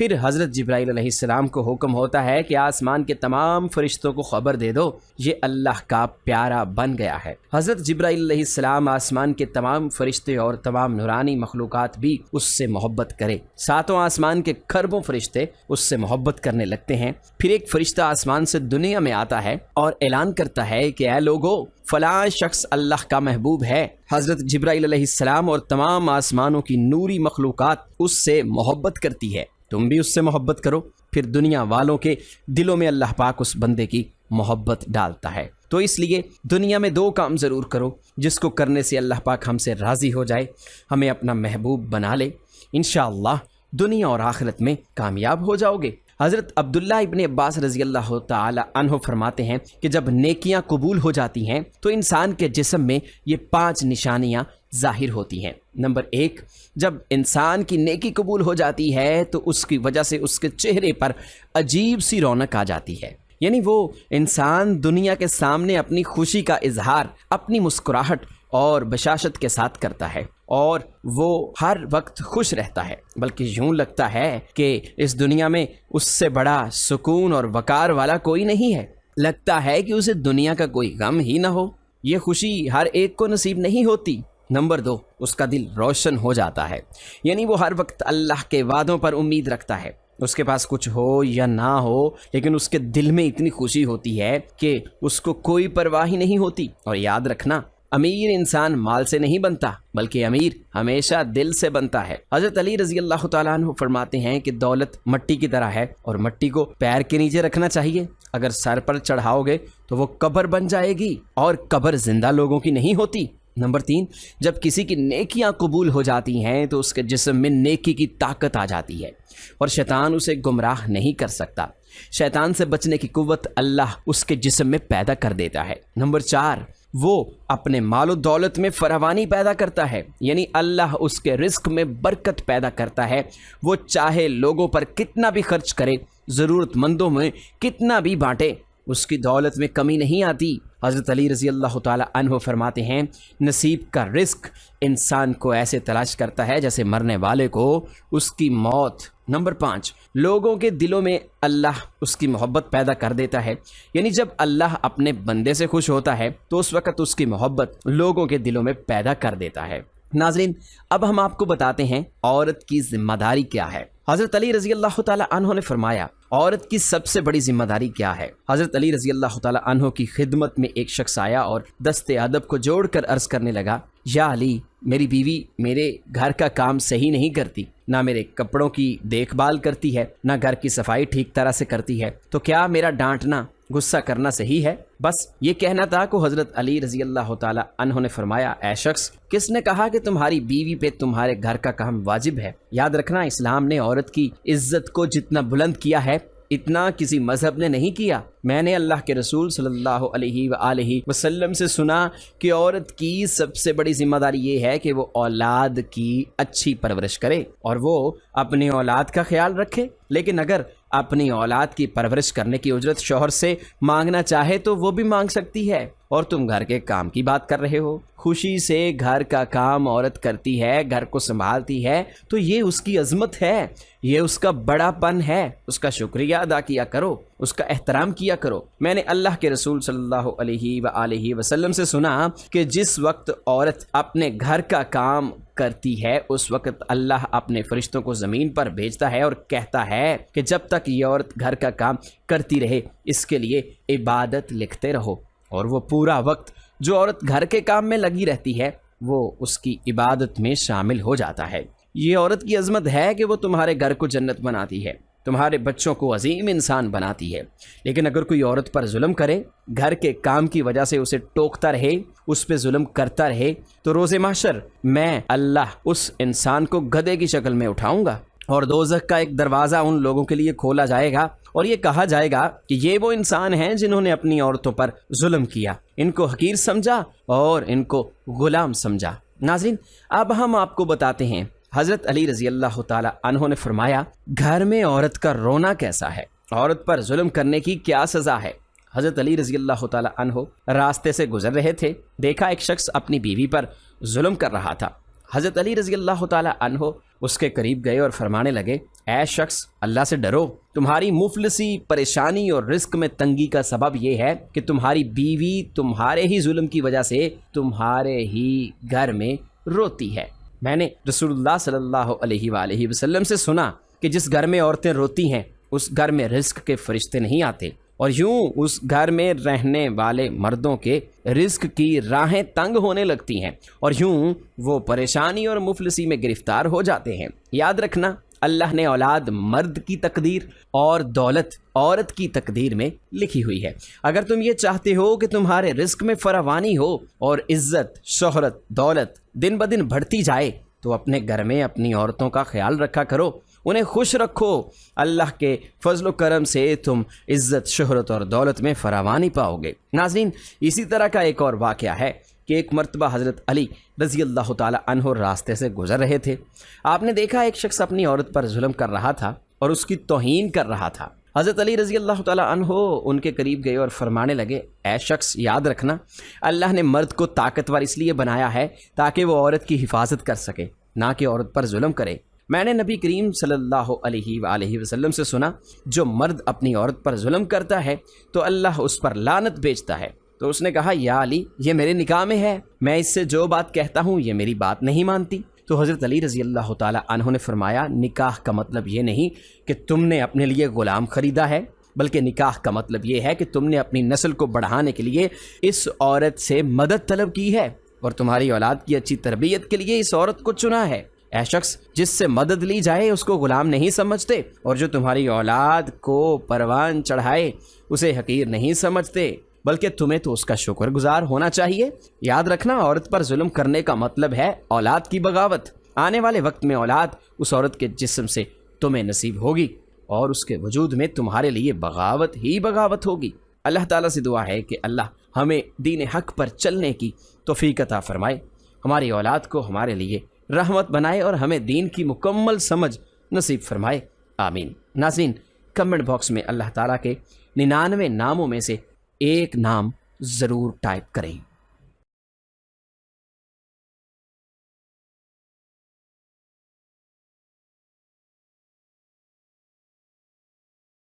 پھر حضرت جبرائیل علیہ السلام کو حکم ہوتا ہے کہ آسمان کے تمام فرشتوں کو خبر دے دو یہ اللہ کا پیارا بن گیا ہے۔ حضرت جبرائیل علیہ السلام آسمان کے تمام فرشتے اور تمام نورانی مخلوقات بھی اس سے محبت کرے، ساتوں آسمان کے کھربوں فرشتے اس سے محبت کرنے لگتے ہیں۔ پھر ایک فرشتہ آسمان سے دنیا میں آتا ہے اور اعلان کرتا ہے کہ اے لوگو، فلاں شخص اللہ کا محبوب ہے۔ حضرت جبرائیل علیہ السلام اور تمام آسمانوں کی نوری مخلوقات اس سے محبت کرتی ہے، تم بھی اس سے محبت کرو۔ پھر دنیا والوں کے دلوں میں اللہ پاک اس بندے کی محبت ڈالتا ہے۔ تو اس لیے دنیا میں 2 کام ضرور کرو جس کو کرنے سے اللہ پاک ہم سے راضی ہو جائے، ہمیں اپنا محبوب بنا لے، انشاءاللہ دنیا اور آخرت میں کامیاب ہو جاؤ گے۔ حضرت عبداللہ ابن عباس رضی اللہ تعالی عنہ فرماتے ہیں کہ جب نیکیاں قبول ہو جاتی ہیں تو انسان کے جسم میں یہ 5 نشانیاں ظاہر ہوتی ہیں۔ نمبر 1، جب انسان کی نیکی قبول ہو جاتی ہے تو اس کی وجہ سے اس کے چہرے پر عجیب سی رونق آ جاتی ہے، یعنی وہ انسان دنیا کے سامنے اپنی خوشی کا اظہار اپنی مسکراہٹ اور بشاشت کے ساتھ کرتا ہے اور وہ ہر وقت خوش رہتا ہے، بلکہ یوں لگتا ہے کہ اس دنیا میں اس سے بڑا سکون اور وقار والا کوئی نہیں ہے، لگتا ہے کہ اسے دنیا کا کوئی غم ہی نہ ہو۔ یہ خوشی ہر ایک کو نصیب نہیں ہوتی۔ نمبر 2، اس کا دل روشن ہو جاتا ہے، یعنی وہ ہر وقت اللہ کے وعدوں پر امید رکھتا ہے، اس کے پاس کچھ ہو یا نہ ہو لیکن اس کے دل میں اتنی خوشی ہوتی ہے کہ اس کو کوئی پرواہ ہی نہیں ہوتی۔ اور یاد رکھنا، امیر انسان مال سے نہیں بنتا بلکہ امیر ہمیشہ دل سے بنتا ہے۔ حضرت علی رضی اللہ تعالیٰ عنہ فرماتے ہیں کہ دولت مٹی کی طرح ہے اور مٹی کو پیر کے نیچے رکھنا چاہیے، اگر سر پر چڑھاؤ گے تو وہ قبر بن جائے گی اور قبر زندہ لوگوں کی نہیں ہوتی۔ نمبر 3، جب کسی کی نیکیاں قبول ہو جاتی ہیں تو اس کے جسم میں نیکی کی طاقت آ جاتی ہے اور شیطان اسے گمراہ نہیں کر سکتا۔ شیطان سے بچنے کی قوت اللہ اس کے جسم میں پیدا کر دیتا ہے۔ نمبر 4، وہ اپنے مال و دولت میں فراوانی پیدا کرتا ہے، یعنی اللہ اس کے رزق میں برکت پیدا کرتا ہے، وہ چاہے لوگوں پر کتنا بھی خرچ کرے، ضرورت مندوں میں کتنا بھی بانٹے، اس کی دولت میں کمی نہیں آتی۔ حضرت علی رضی اللہ تعالی عنہ فرماتے ہیں نصیب کا رزق انسان کو ایسے تلاش کرتا ہے جیسے مرنے والے کو اس کی موت۔ نمبر 5، لوگوں کے دلوں میں اللہ اس کی محبت پیدا کر دیتا ہے، یعنی جب اللہ اپنے بندے سے خوش ہوتا ہے تو اس وقت اس کی محبت لوگوں کے دلوں میں پیدا کر دیتا ہے۔ ناظرین، اب ہم آپ کو بتاتے ہیں عورت کی ذمہ داری کیا ہے۔ حضرت علی رضی اللہ تعالی عنہ نے فرمایا عورت کی سب سے بڑی ذمہ داری کیا ہے؟ حضرت علی رضی اللہ تعالی عنہ کی خدمت میں ایک شخص آیا اور دست ادب کو جوڑ کر عرض کرنے لگا، یا علی، میری بیوی میرے گھر کا کام صحیح نہیں کرتی، نہ میرے کپڑوں کی دیکھ بھال کرتی ہے، نہ گھر کی صفائی ٹھیک طرح سے کرتی ہے، تو کیا میرا ڈانٹنا، غصہ کرنا صحیح ہے؟ بس یہ کہنا تھا کہ حضرت علی رضی اللہ تعالی عنہ نے فرمایا، اے شخص، کس نے کہا کہ تمہاری بیوی پہ تمہارے گھر کا کام واجب ہے؟ یاد رکھنا، اسلام نے عورت کی عزت کو جتنا بلند کیا ہے اتنا کسی مذہب نے نہیں کیا۔ میں نے اللہ کے رسول صلی اللہ علیہ وآلہ وسلم سے سنا کہ عورت کی سب سے بڑی ذمہ داری یہ ہے کہ وہ اولاد کی اچھی پرورش کرے اور وہ اپنی اولاد کا خیال رکھے، لیکن اگر اپنی اولاد کی پرورش کرنے کی اجرت شوہر سے مانگنا چاہے تو وہ بھی مانگ سکتی ہے، اور تم گھر کے کام کی بات کر رہے ہو۔ خوشی سے گھر کا کام عورت کرتی ہے، گھر کو سنبھالتی ہے، تو یہ اس کی عظمت ہے، یہ اس کا بڑا پن ہے، اس کا شکریہ ادا کیا کرو، اس کا احترام کیا کرو۔ میں نے اللہ کے رسول صلی اللہ علیہ وآلہ وسلم سے سنا کہ جس وقت عورت اپنے گھر کا کام کرتی ہے اس وقت اللہ اپنے فرشتوں کو زمین پر بھیجتا ہے اور کہتا ہے کہ جب تک یہ عورت گھر کا کام کرتی رہے اس کے لیے عبادت لکھتے رہو، اور وہ پورا وقت جو عورت گھر کے کام میں لگی رہتی ہے وہ اس کی عبادت میں شامل ہو جاتا ہے۔ یہ عورت کی عظمت ہے کہ وہ تمہارے گھر کو جنت بناتی ہے، تمہارے بچوں کو عظیم انسان بناتی ہے، لیکن اگر کوئی عورت پر ظلم کرے، گھر کے کام کی وجہ سے اسے ٹوکتا رہے، اس پہ ظلم کرتا رہے، تو روز محشر میں اللہ اس انسان کو گدھے کی شکل میں اٹھاؤں گا اور دوزخ کا ایک دروازہ ان لوگوں کے لیے کھولا جائے گا اور یہ کہا جائے گا کہ یہ وہ انسان ہیں جنہوں نے اپنی عورتوں پر ظلم کیا، ان کو حقیر سمجھا اور ان کو غلام سمجھا۔ ناظرین، اب ہم آپ کو بتاتے ہیں حضرت علی رضی اللہ تعالی عنہ نے فرمایا گھر میں عورت کا رونا کیسا ہے، عورت پر ظلم کرنے کی کیا سزا ہے۔ حضرت علی رضی اللہ تعالی عنہ راستے سے گزر رہے تھے، دیکھا ایک شخص اپنی بیوی پر ظلم کر رہا تھا۔ حضرت علی رضی اللہ تعالیٰ عنہ اس کے قریب گئے اور فرمانے لگے، اے شخص اللہ سے ڈرو، تمہاری مفلسی، پریشانی اور رزق میں تنگی کا سبب یہ ہے کہ تمہاری بیوی تمہارے ہی ظلم کی وجہ سے تمہارے ہی گھر میں روتی ہے۔ میں نے رسول اللہ صلی اللہ علیہ وآلہ وسلم سے سنا کہ جس گھر میں عورتیں روتی ہیں اس گھر میں رزق کے فرشتے نہیں آتے، اور یوں اس گھر میں رہنے والے مردوں کے رزق کی راہیں تنگ ہونے لگتی ہیں، اور یوں وہ پریشانی اور مفلسی میں گرفتار ہو جاتے ہیں۔ یاد رکھنا، اللہ نے اولاد مرد کی تقدیر اور دولت عورت کی تقدیر میں لکھی ہوئی ہے۔ اگر تم یہ چاہتے ہو کہ تمہارے رزق میں فراوانی ہو اور عزت، شہرت، دولت دن بدن بڑھتی جائے تو اپنے گھر میں اپنی عورتوں کا خیال رکھا کرو، انہیں خوش رکھو۔ اللہ کے فضل و کرم سے تم عزت، شہرت اور دولت میں فراوانی پاؤ گے۔ ناظرین، اسی طرح کا ایک اور واقعہ ہے کہ ایک مرتبہ حضرت علی رضی اللہ تعالی عنہ راستے سے گزر رہے تھے۔ آپ نے دیکھا ایک شخص اپنی عورت پر ظلم کر رہا تھا اور اس کی توہین کر رہا تھا۔ حضرت علی رضی اللہ تعالی عنہ ان کے قریب گئے اور فرمانے لگے، اے شخص یاد رکھنا، اللہ نے مرد کو طاقتور اس لیے بنایا ہے تاکہ وہ عورت کی حفاظت کر سکے، نہ کہ عورت پر ظلم کرے۔ میں نے نبی کریم صلی اللہ علیہ وآلہ وسلم سے سنا، جو مرد اپنی عورت پر ظلم کرتا ہے تو اللہ اس پر لعنت بھیجتا ہے۔ تو اس نے کہا، یا علی، یہ میرے نکاح میں ہے، میں اس سے جو بات کہتا ہوں یہ میری بات نہیں مانتی۔ تو حضرت علی رضی اللہ تعالی عنہ نے فرمایا، نکاح کا مطلب یہ نہیں کہ تم نے اپنے لیے غلام خریدا ہے، بلکہ نکاح کا مطلب یہ ہے کہ تم نے اپنی نسل کو بڑھانے کے لیے اس عورت سے مدد طلب کی ہے اور تمہاری اولاد کی اچھی تربیت کے لیے اس عورت کو چنا ہے۔ اے شخص، جس سے مدد لی جائے اس کو غلام نہیں سمجھتے، اور جو تمہاری اولاد کو پروان چڑھائے اسے حقیر نہیں سمجھتے، بلکہ تمہیں تو اس کا شکر گزار ہونا چاہیے۔ یاد رکھنا، عورت پر ظلم کرنے کا مطلب ہے اولاد کی بغاوت۔ آنے والے وقت میں اولاد اس عورت کے جسم سے تمہیں نصیب ہوگی اور اس کے وجود میں تمہارے لیے بغاوت ہی بغاوت ہوگی۔ اللہ تعالیٰ سے دعا ہے کہ اللہ ہمیں دین حق پر چلنے کی توفیق عطا فرمائے، ہماری اولاد کو ہمارے لیے رحمت بنائے اور ہمیں دین کی مکمل سمجھ نصیب فرمائے، آمین۔ ناظرین، کمنٹ باکس میں اللہ تعالیٰ کے 99 ناموں میں سے ایک نام ضرور ٹائپ کریں۔